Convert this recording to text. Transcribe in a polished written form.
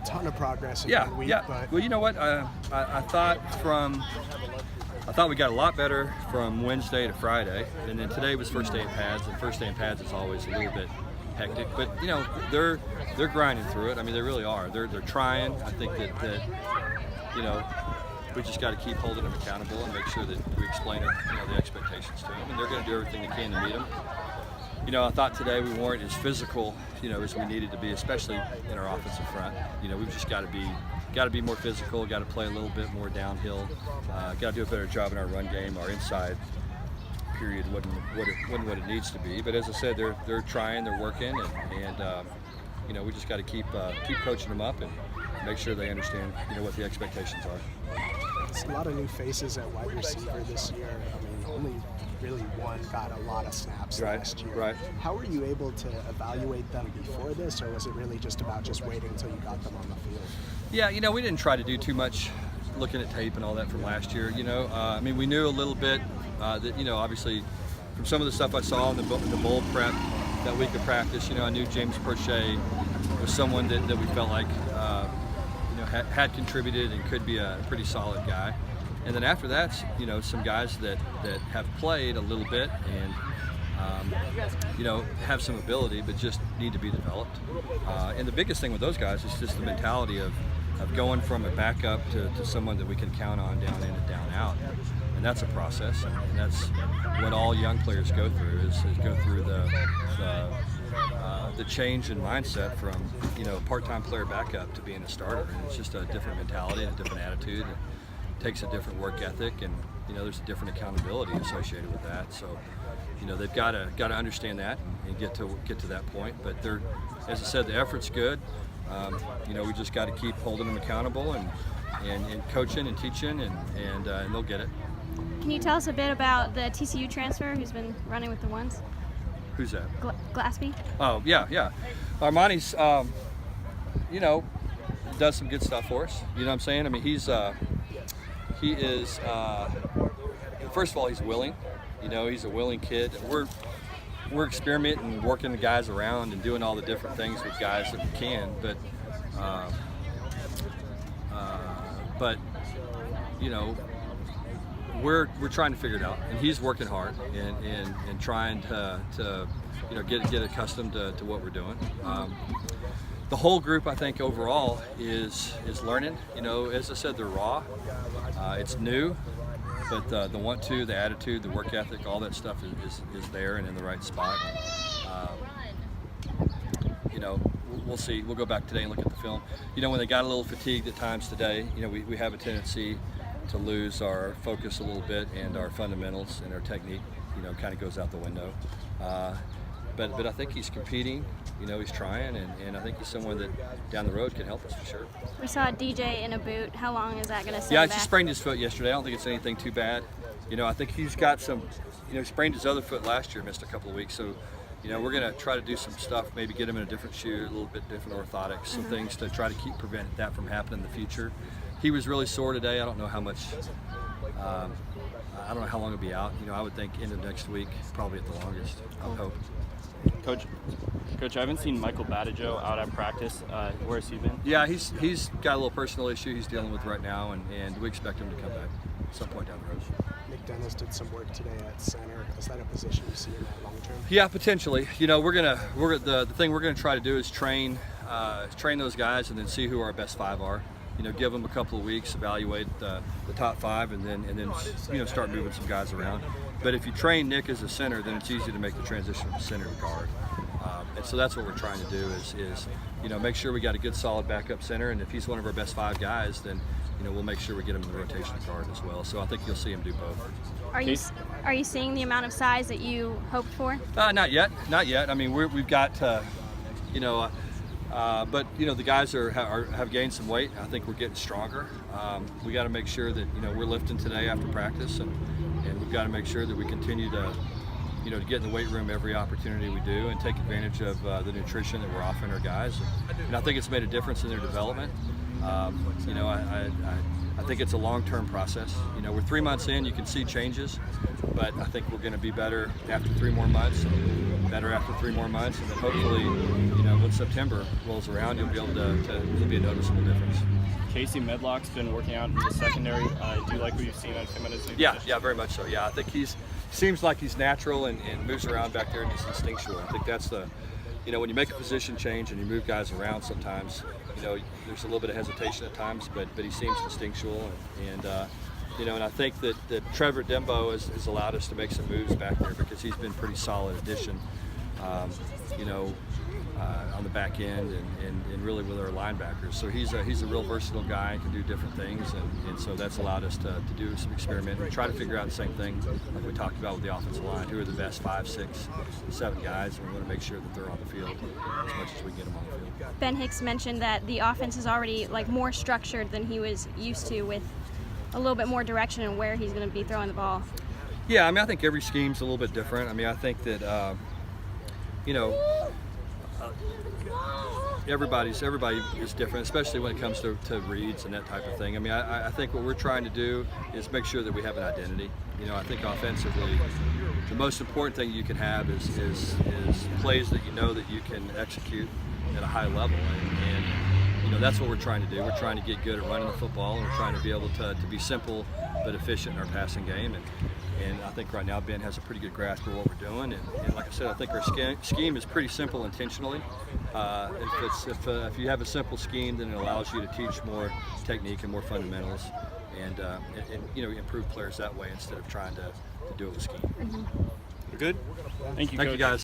ton of progress in Yeah, 1 week. yeah. But Well, you know what? I thought we got a lot better from Wednesday to Friday, and then today was first day in pads, and first day in pads is always a little bit hectic. But you know, they're grinding through it. I mean, they really are. They're trying. I think that you know, we just got to keep holding them accountable and make sure that we explain the expectations to them, and they're going to do everything they can to meet them. You know, I thought today we weren't as physical, as we needed to be, especially in our offensive front. You know, we've just got to be more physical, got to play a little bit more downhill, got to do a better job in our run game. Our inside period wasn't what it needs to be. But as I said, they're trying, they're working, and we just got to keep coaching them up and make sure they understand what the expectations are. It's a lot of new faces at wide receiver this year. I mean, only really one got a lot of snaps last year. Right. How were you able to evaluate them before this, or was it really just about just waiting until you got them on the field? Yeah, we didn't try to do too much looking at tape and all that from last year. I mean, we knew a little bit that, obviously from some of the stuff I saw in the bowl prep that week of practice, I knew James Prochet was someone that we felt like, had contributed and could be a pretty solid guy. And then after that, some guys that have played a little bit and, have some ability, but just need to be developed. And the biggest thing with those guys is just the mentality of going from a backup to someone that we can count on down in and down out. And that's a process, and that's what all young players go through, is go through the change in mindset from, part-time player backup to being a starter. And it's just a different mentality and a different attitude. It takes a different work ethic, and, there's a different accountability associated with that. So, they've got to understand that and get to that point. But as I said, the effort's good. We just got to keep holding them accountable and coaching and teaching, and they'll get it. Can you tell us a bit about the TCU transfer who's been running with the ones? Who's that? Glaspie. Oh, yeah. Armani's, does some good stuff for us. You know what I'm saying? I mean, he is, first of all, he's willing. He's a willing kid. We're experimenting, working the guys around and doing all the different things with guys that we can, but we're trying to figure it out, and he's working hard and trying to get accustomed to what we're doing. The whole group, I think, overall is learning. As I said, they're raw. It's new, but the want to, the attitude, the work ethic, all that stuff is there and in the right spot. We'll see. We'll go back today and look at the film. When they got a little fatigued at times today, we have a tendency to lose our focus a little bit, and our fundamentals and our technique, kind of goes out the window. But I think he's competing. He's trying, and I think he's someone that down the road can help us for sure. We saw DJ in a boot. How long is that going to stay Yeah, back? he sprained his foot yesterday. I don't think it's anything too bad. I think he's got some, he sprained his other foot last year, missed a couple of weeks. So, we're going to try to do some stuff, maybe get him in a different shoe, a little bit different orthotics, some things to try to prevent that from happening in the future. He was really sore today. I don't know how much, I don't know how long he'll be out. I would think end of next week, probably at the longest, I would hope. Coach, I haven't seen Michael Badajo out at practice. Where's he been? Yeah, he's got a little personal issue he's dealing with right now, and we expect him to come back at some point down the road. Nick Dennis did some work today at center. Is that a position you see in that long term? Yeah, potentially. The thing we're gonna try to do is train those guys, and then see who our best five are. Give them a couple of weeks, evaluate the top five, and then start moving some guys around. But if you train Nick as a center, then it's easy to make the transition from center to guard. And so that's what we're trying to do is make sure we got a good solid backup center, and if he's one of our best five guys, then we'll make sure we get him in the rotation guard as well. So I think you'll see him do both. Are you seeing the amount of size that you hoped for? Not yet. I mean, we've got but the guys have gained some weight. I think we're getting stronger. We got to make sure that we're lifting today after practice, and we've got to make sure that we continue to to get in the weight room every opportunity we do, and take advantage of the nutrition that we're offering our guys. And I think it's made a difference in their development. I think it's a long-term process. We're 3 months in, you can see changes, but I think we're going to be better after 3 more months, and better after 3 more months, and then hopefully, you know, when September rolls around, you'll be able to there'll be a noticeable difference. Casey Medlock's been working out in the secondary. Do you like what you've seen on him in his new position? Yeah, very much so. Yeah, I think seems like he's natural and moves around back there and he's instinctual. I think that's you know, when you make a position change and you move guys around sometimes, you know, there's a little bit of hesitation at times, but he seems instinctual and you know, and I think that Trevor Dembo has allowed us to make some moves back there because he's been pretty solid addition, you know, on the back end and really with our linebackers. So he's a real versatile guy and can do different things, and so that's allowed us to do some experimenting and try to figure out the same thing like we talked about with the offensive line. Who are the best 5, 6, 7 guys, and we want to make sure that they're on the field as much as we get them on the field. Ben Hicks mentioned that the offense is already like more structured than he was used to, with a little bit more direction in where he's going to be throwing the ball. Yeah, I mean, I think every scheme's a little bit different. I mean, I think that you know, everybody is different, especially when it comes to reads and that type of thing. I mean, I think what we're trying to do is make sure that we have an identity. You know, I think offensively, the most important thing you can have is plays that you know that you can execute at a high level, and you know, that's what we're trying to do. We're trying to get good at running the football, and we're trying to be able to be simple but efficient in our passing game. And I think right now Ben has a pretty good grasp of what we're doing. And like I said, I think our scheme is pretty simple intentionally. If you have a simple scheme, then it allows you to teach more technique and more fundamentals, and you know, improve players that way instead of trying to do it with scheme. Mm-hmm. Good. Thank you, Thank Coach. you, guys.